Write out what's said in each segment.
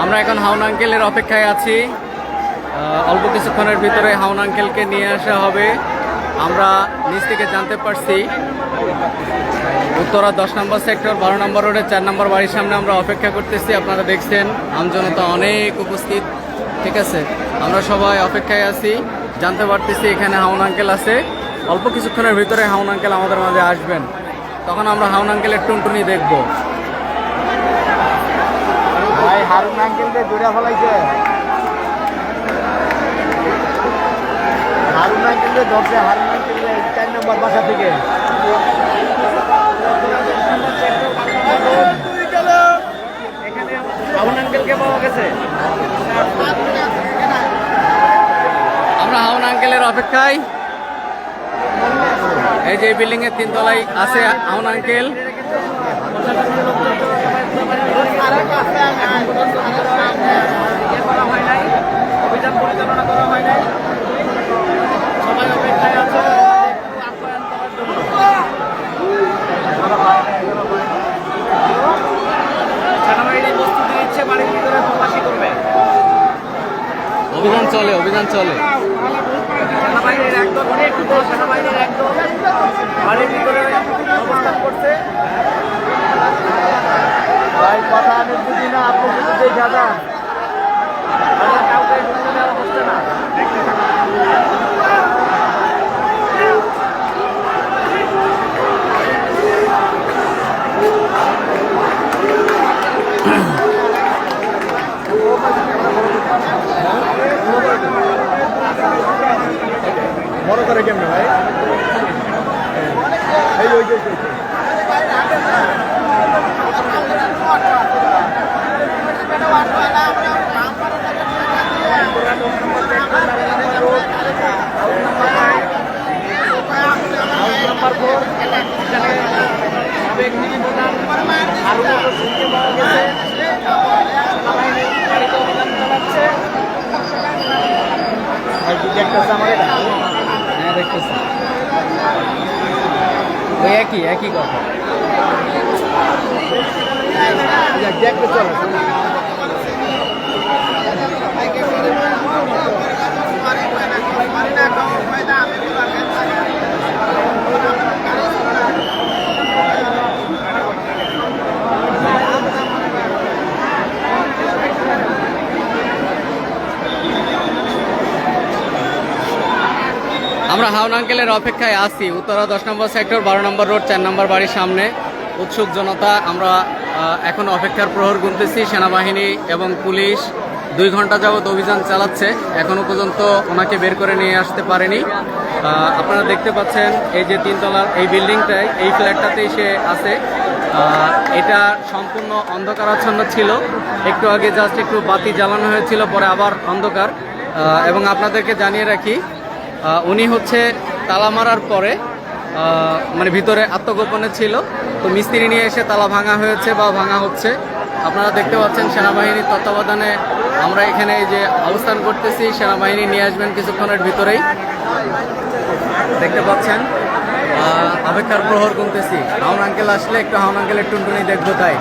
আমরা এখন হাউন আঙ্কেলের অপেক্ষায় আছি। অল্প কিছুক্ষণের ভিতরে হাউন আঙ্কেলকে নিয়ে আসা হবে। আমরা নিচ থেকে জানতে পারছি উত্তরা 10 নম্বর সেক্টর 12 নম্বর রোডে 4 নম্বর বাড়ির সামনে আমরা অপেক্ষা করতেছি। আপনারা দেখছেন আমজনতা অনেক উপস্থিত, ঠিক আছে। আমরা সবাই অপেক্ষায় আছি, জানতে পারতেছি এখানে হাউন আঙ্কেল আছে। অল্প কিছুক্ষণের ভিতরে হাউন আঙ্কেল আমাদের মাঝে আসবেন, তখন আমরা হাউন আঙ্কেলের টুনটুনি দেখব। ভাই হারুন আঙ্কেলকে দৌড়া ফেলাইছে, হারুন আঙ্কেলকে ধরছে, হারুন আঙ্কেলকে 4 নম্বর বাসা থেকে। হাউন আঙ্কেলকে পাওয়া গেছে। আমরা হাউন আঙ্কেলের অপেক্ষায়। এই যে বিল্ডিং এর 3 তলায় আছে হাউন আঙ্কেল। অভিযান পরিচালনা করা হয় নাই, সবাই অপেক্ষায় আছে। সেনাবাহিনী প্রস্তুতি নিচ্ছে, বাড়ির ভিতরে তল্লাশি করবে। অভিযান চলে, অভিযান চলে। সেনাবাহিনীর একদল, সেনাবাহিনীর একদল বাড়ির ভিতরে অবস্থান করছে। ভাই কথা আমি বুঝি না, আপনি শুধু দেখা যান, কাউকে ঢুকতে দেওয়া হচ্ছে না। বড় করে কেমনে ভাই? এই ওই যে হ্যাঁ দেখতেছি, ওই একই একই কথা। দেখতে চলে আমরা হাউন আঙ্কেলের অপেক্ষায় আছি উত্তরা 10 নম্বর সেক্টর 12 নম্বর রোড 4 নম্বর বাড়ির সামনে। উৎসুক জনতা। আমরা এখন অপেক্ষার প্রহর গুনতেছি। সেনাবাহিনী এবং পুলিশ 2 ঘন্টা যাবৎ অভিযান চালাচ্ছে, এখনো পর্যন্ত ওনাকে বের করে নিয়ে আসতে পারেনি। আপনারা দেখতে পাচ্ছেন এই যে 3 তলার এই বিল্ডিংটায়, এই ফ্ল্যাটটাতেই সে আছে। এটা সম্পূর্ণ অন্ধকারাচ্ছন্ন ছিল, একটু আগে জাস্ট একটু বাতি জ্বালানো হয়েছিল, পরে আবার অন্ধকার। এবং আপনাদেরকে জানিয়ে রাখি, উনি হচ্ছে তালা মারার পরে মানে ভিতরে আত্মগোপনে ছিল, তো মিস্ত্রি নিয়ে এসে তালা ভাঙা হয়েছে বা ভাঙা হচ্ছে। আপনারা দেখতে পাচ্ছেন সেনাবাহিনীর তত্ত্বাবধানে আমরা এখানে এই যে অবস্থান করতেছি। সেনাবাহিনী নিয়ে আসবেন কিছুক্ষণের ভিতরেই, দেখতে পাচ্ছেন। অপেক্ষার প্রহর গুনতেছি। হাউন আঙ্কেল আসলে একটু হাউন আঙ্কেলের টুনটুনি দেখবো তাই।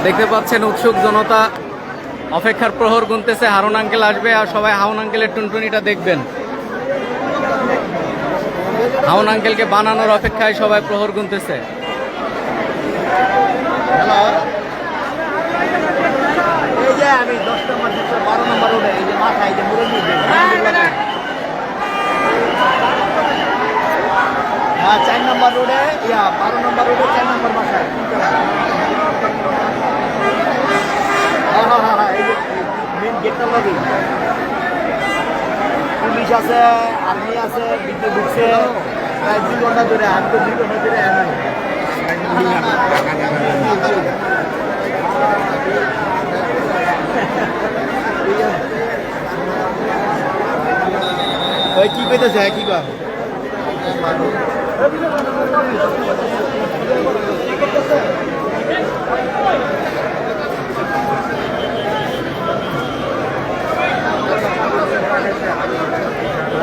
দেখতে পাচ্ছেন উৎসুক জনতা, অপেক্ষার প্রহর গুনতেছে। হারুন আঙ্কেল আসবে আর সবাই হাউন আঙ্কেলের টুনটুনিটা দেখবেন। হাউন আঙ্কেলকে বানানোর অপেক্ষায় সবাই প্রহর গুনতেছে। এই যে আমি 10 নম্বর 12 নম্বর রোডে, এই যে মাথায় যে মুরব্বী, হ্যাঁ 4 নম্বর রোডে, 12 নম্বর রোডে 4 নম্বর বাসায়। হ্যাঁ এই যে মেন গেটটা লবি, পুলিশ আছে, আর্মি আছে, বিদ্যুৎ ঢুকছে প্রায় 2 ঘন্টা ধরে। আমি তো 2 ঘন্টা ধরে এমন ওই কি কইতেছে কি কয়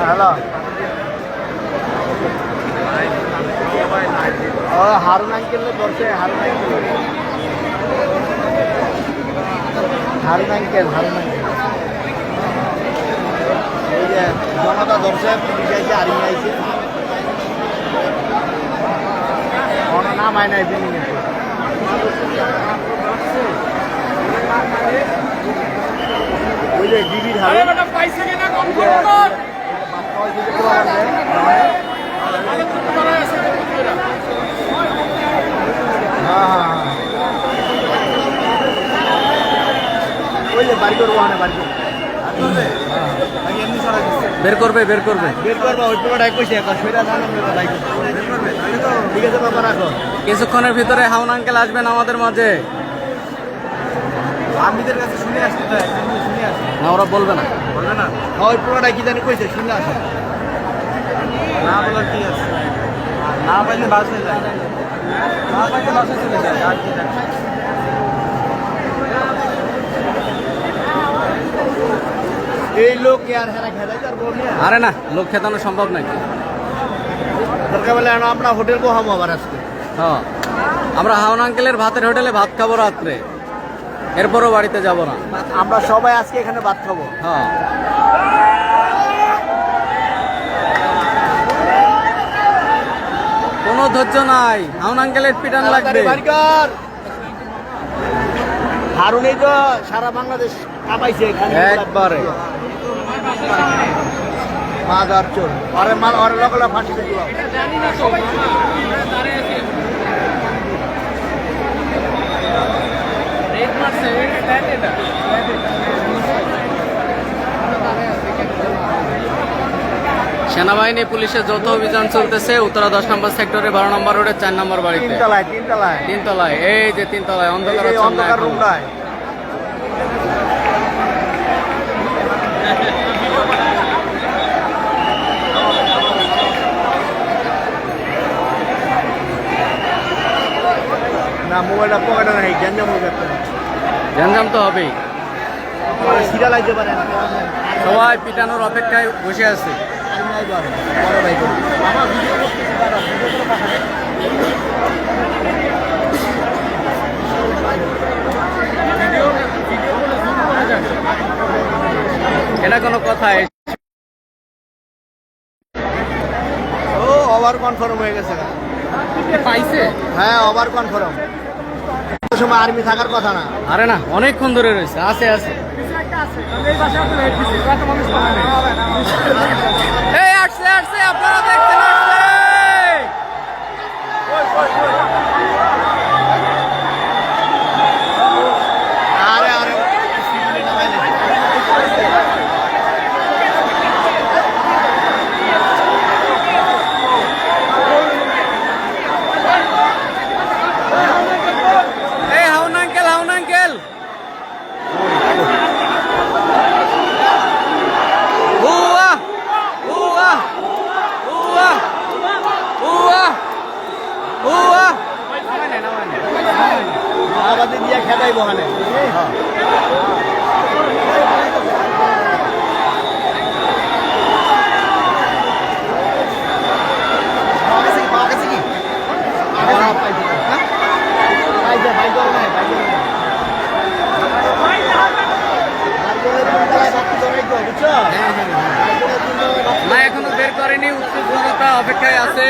হ্যালো ও হারুন আঙ্কেল ধরছে হারুন আঙ্কেল এই যে জনতা ধরছে পুলিশ আইছে আর্মি আইছে কোনো নাম হয় নাই বিল্ডিং ওই যে ডিবির হারুন ওই যে বাড়ি করবো বাড়ি বের করবে বের করবো ওই পুরোটাই কইছে ঠিক আছে বাবা রাখো কিছুক্ষণের ভিতরে হাউন আঙ্কেল আসবেন আমাদের মাঝে। আর্মিদের কাছে শুনে আসতে না ওরা বলবে না ওই পুরোটাই কি জানি কইছে শুনে আসে না বলার কি আছে না পাইলে বাসে যায় চলে যায় আর কি জানি এই লোক আর হেরা খেলাইতে আর বল না আরে না লোক খেতানো সম্ভব নাই। দরকার বলে আমরা হোটেল বহাবো আবার আজকে হ্যাঁ আমরা হাউন আঙ্কেলের ভাতের হোটেলে ভাত খাবো রাত্রে, এরপরও বাড়িতে যাব না। আমরা সবাই আজকে এখানে ভাত খাবো। হ্যাঁ কোনো ধৈর্য নাই, হাউন আঙ্কেলের পিটান লাগবে। হারুনই তো সারা বাংলাদেশ কাঁপাইছে এখানে একবারে মাদার চোর আরে মাল আরে লগলা ফাঁসি দিল সেনাবাহিনী পুলিশের যৌথ অভিযান চলতেছে উত্তরা 10 নম্বর সেক্টরে 12 নম্বর রোডের 4 নম্বর বাড়িতে তিনতলায় এই যে তিনতলায় অন্ধকার রুমটায় না মোবাইলটা পকেটে নাই গ্যাঞ্জাম হয়ে যাচ্ছে গ্যাঞ্জাম তো হবেই, সিরা লাগতে পারে না সবাই পিটানোর অপেক্ষায় বসে আছে। এটা কোনো কথাই ও ওভার কনফার্ম হয়ে গেছে পাইছে। হ্যাঁ ওভার কনফার্ম সময় আর্মি থাকার কথা না। আরে না অনেকক্ষণ ধরে রয়েছে, আছে এই আসছে আপনারা দেখছেন আসছে। আরে আরে এই হাউন আঙ্কেল উয়া উয়া উয়া উয়া উয়া আমাদের দিয়ে খেদাই বহানে না এখনো বের করেনি, উৎসুক জনতা অপেক্ষায় আছে।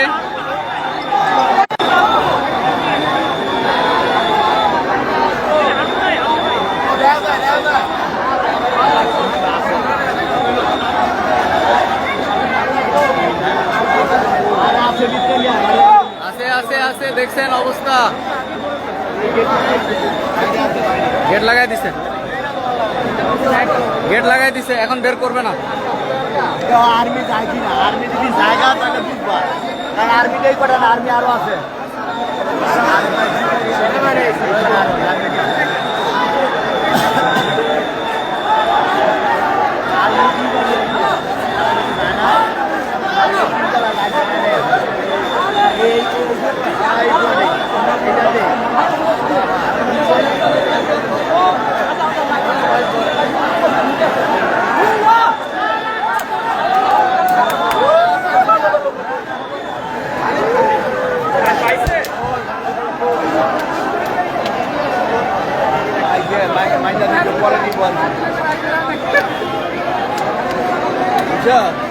আছে দেখছেন অবস্থা, গেট লাগাই দিছে এখন বের করবে না। আর্মি যায় কিনা, আর্মি যদি জায়গা তাহলে বুঝবা, কারণ আর্মিটাই করে না, আর্মি আরো আছে।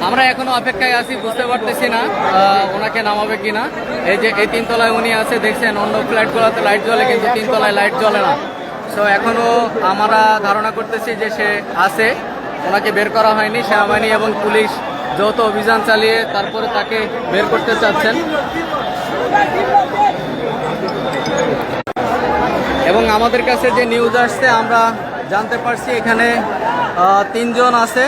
আমরা এখনো অপেক্ষায় আছি, বুঝতে পারতেছি না ওনাকে নামাবে কিনা। এই যে এই তিনতলায় উনি আছে, দেখছেন অন্য ফ্ল্যাটগুলোতে লাইট জ্বলে, কিন্তু তিনতলায় লাইট জ্বলে না। সো এখনো আমরা ধারণা করতেছি যে সে আছে, ওনাকে বের করা হয়নি। সেনাবাহিনী এবং পুলিশ যৌথ অভিযান চালিয়ে তারপরে তাকে বের করতে চাচ্ছেন। এবং আমাদের কাছে যে নিউজ আসছে আমরা জানতে পারছি এখানে 3 জন আছে,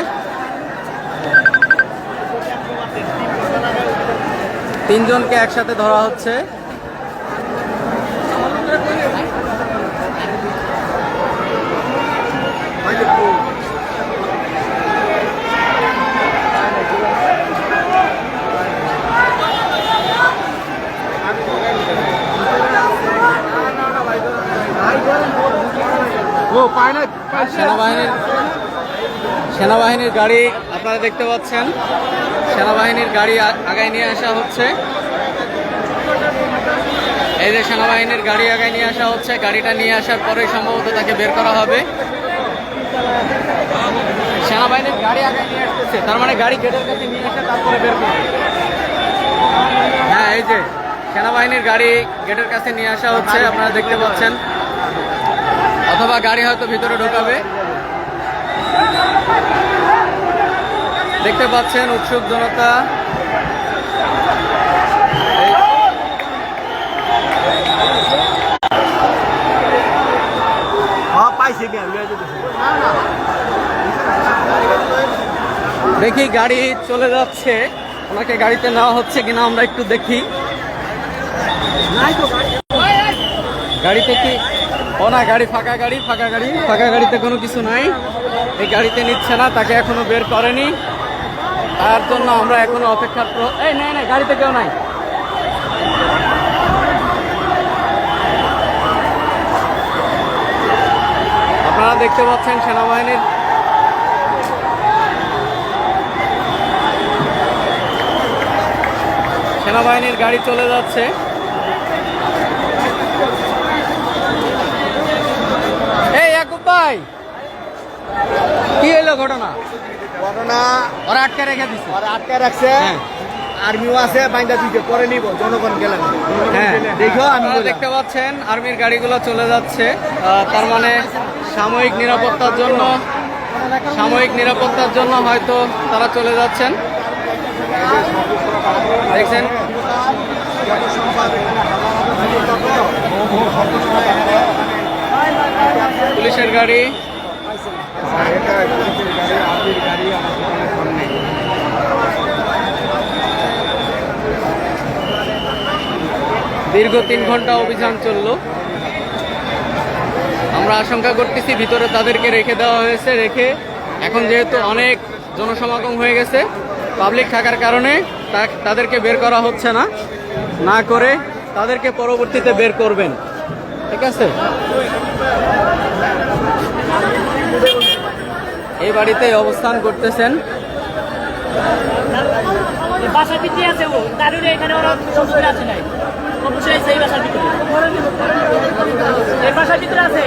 3 জনকে একসাথে ধরা হচ্ছে। সেনাবাহিনীর গাড়ি আপনারা দেখতে পাচ্ছেন, সেনাবাহিনীর গাড়ি আগায় নিয়ে আসা হচ্ছে। এই যে সেনাবাহিনীর গাড়ি আগায় নিয়ে আসা হচ্ছে, গাড়িটা নিয়ে আসার পরে সম্ভবত তাকে বের করা হবে। সেনাবাহিনীর গাড়ি আগায় নিয়ে আসতেছে, তার মানে গাড়ি গেটের কাছে নিয়ে আসে তারপরে বের করা হবে। হ্যাঁ, এই যে সেনাবাহিনীর গাড়ি গেটের কাছে নিয়ে আসা হচ্ছে, আপনারা দেখতে পাচ্ছেন। অথবা গাড়ি হয়তো ভিতরে ঢোকাবে। দেখতে পাচ্ছেন উৎসুক জনতা। দেখি গাড়ি চলে যাচ্ছে, ওনাকে গাড়িতে নেওয়া হচ্ছে কিনা আমরা একটু দেখি। গাড়িতে কি? ও না, গাড়ি ফাঁকা, ফাঁকা গাড়িতে কোনো কিছু নাই। এই গাড়িতে নিচ্ছে না, তাকে এখনো বের করেনি। তার জন্য আমরা এখনো অপেক্ষার এই নাই, গাড়িতে কেউ নাই। আপনারা দেখতে পাচ্ছেন সেনাবাহিনীর গাড়ি চলে যাচ্ছে। এই ইয়াকুব ভাই, কি হলো ঘটনা? ওরা আটকে রেখে দিচ্ছে, আটকে রাখছে। আর্মিও আছে, বাইন্দা দিতে পরে নিব, জনগণ গেলেন। হ্যাঁ, দেখো আপনারা দেখতে পাচ্ছেন আর্মির গাড়িগুলো চলে যাচ্ছে। তার মানে সাময়িক নিরাপত্তার জন্য হয়তো তারা চলে যাচ্ছেন। দেখছেন পুলিশের গাড়ি। দীর্ঘ 3 ঘন্টা অভিযান চলল। আমরা আশঙ্কা করতেছি ভিতরে তাদেরকে রেখে দেওয়া হয়েছে। এখন যেহেতু অনেক জনসমাগম হয়ে গেছে, পাবলিক থাকার কারণে তাদেরকে বের করা হচ্ছে না করে তাদেরকে পরবর্তীতে বের করবেন। ঠিক আছে, এই বাড়িতে অবস্থান করতেছেন। বাসার ভিতরে আছে, ও দারুণ এখানে ওরা সমস্যা আছে নাই, অবশ্যই সেই বাসার ভিতরে, এই বাসার ভিতরে আছে।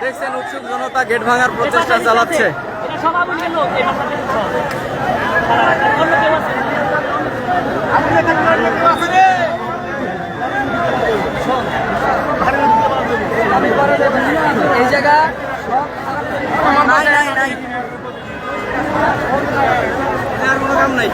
দেখছেন উৎসুক জনতা গেট ভাঙার প্রচেষ্টা চালাচ্ছে। এই জায়গা নাই, আর কোনো কাম নাই।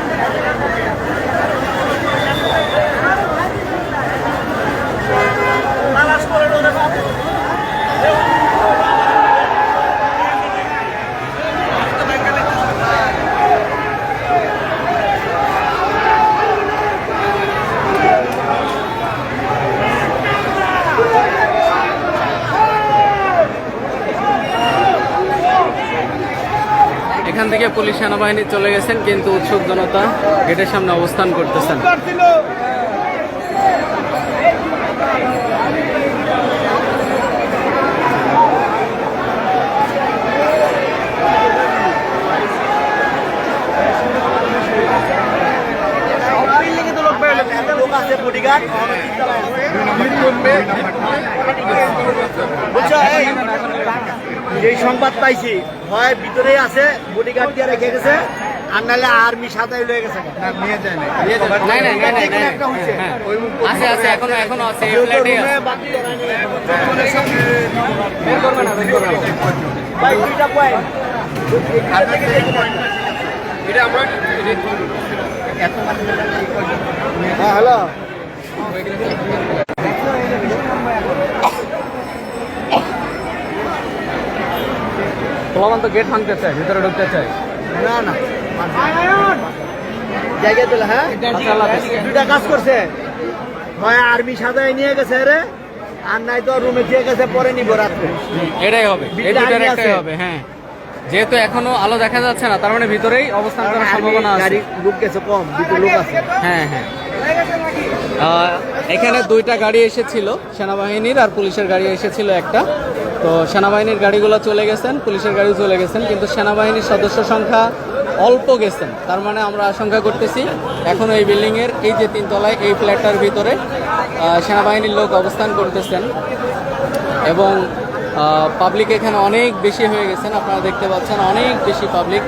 এখান থেকে পুলিশ সেনাবাহিনী চলে গেছেন, কিন্তু উৎসুক জনতা গেটের সামনে অবস্থান করতেছেন। লোক আছে বডিগার্ড বুঝছো, এই সংবাদ পাইছি হয় ভিতরেই আছে বডিগার্ড দিয়ে রেখে গেছে, আর নাহলে আর্মি সাদাই লয়ে গেছে। নাই নাই নাই নাই নাই, হ্যাঁ, আছে আছে, এখনো আছে, এই ফ্ল্যাটেই আছে। ভাই দুইটা পয়েন্ট হ্যাঁ হ্যালো পোলাপান তো গেট ভাঙতে চায়, ভিতরে ঢুকতে চায়। না না জায়গা দিলে হ্যাঁ দুটা কাজ করছে, হয় আর্মি সাদাই নিয়ে গেছে রে, আর নাই তো রুমে দিয়ে গেছে, পরে নিব রাত্রে। এটাই হবে, এই ভিতরে দুটার আর্মি একটাই আছে। হবে, হ্যাঁ। যেহেতু এখনো আলো দেখা যাচ্ছে না, তার মানে ভিতরেই অবস্থান করার সম্ভাবনা আছে। গাড়ি লোক গেছে কম, দুটো লোক আছে। হ্যাঁ হ্যাঁ, এখানে দুইটা গাড়ি এসেছিল, সেনাবাহিনীর আর পুলিশের গাড়ি এসেছিল একটা। তো সেনাবাহিনীর গাড়িগুলো চলে গেছেন, পুলিশের গাড়ি চলে গেছেন, কিন্তু সেনাবাহিনীর সদস্য সংখ্যা অল্প গেছেন। তার মানে আমরা আশঙ্কা করতেছি এখনো এই বিল্ডিংয়ের এই যে 3 তলায় এই ফ্ল্যাটটার ভিতরে সেনাবাহিনীর লোক অবস্থান করতেছেন, এবং পাবলিক এখানে অনেক বেশি হয়ে গেছেন। আপনারা দেখতে পাচ্ছেন অনেক বেশি পাবলিক,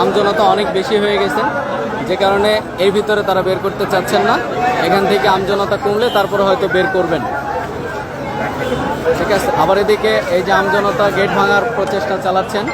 আমজনতা অনেক বেশি হয়ে গেছেন, যে কারণে এর ভিতরে তারা বের করতে চাচ্ছেন না। এখান থেকে আমজনতা কমলে তারপরে হয়তো বের করবেন। ঠিক আছে, আবার এদিকে এই যে আমজনতা গেট ভাঙার প্রচেষ্টা চালাচ্ছেন।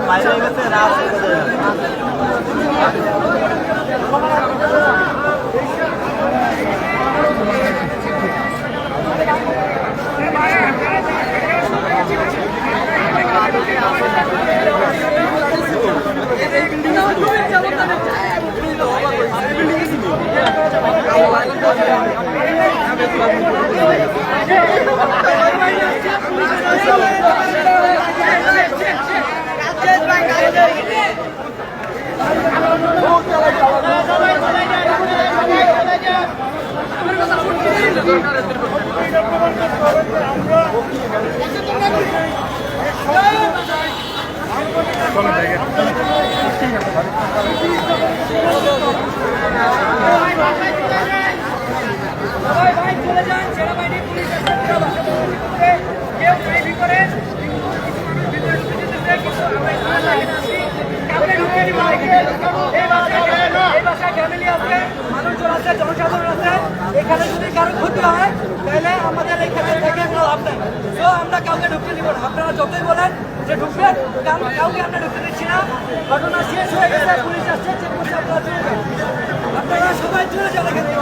বাইরে গেছে রাত এখানে যদি কারো ক্ষতি হয় তাহলে আমাদের এখানে থেকে লাভ নেই। তো আমরা কাউকে ঢুকতে দিব না, আপনারা যতই বলেন যে ঢুকবেন, কাউকে আমরা ঢুকতে দিচ্ছি না। ঘটনা শেষ হয়ে গেছে, পুলিশ আসছে, চেক করছে, আপনারা চলে যান, আপনারা সবাই চলে যান এখান থেকে।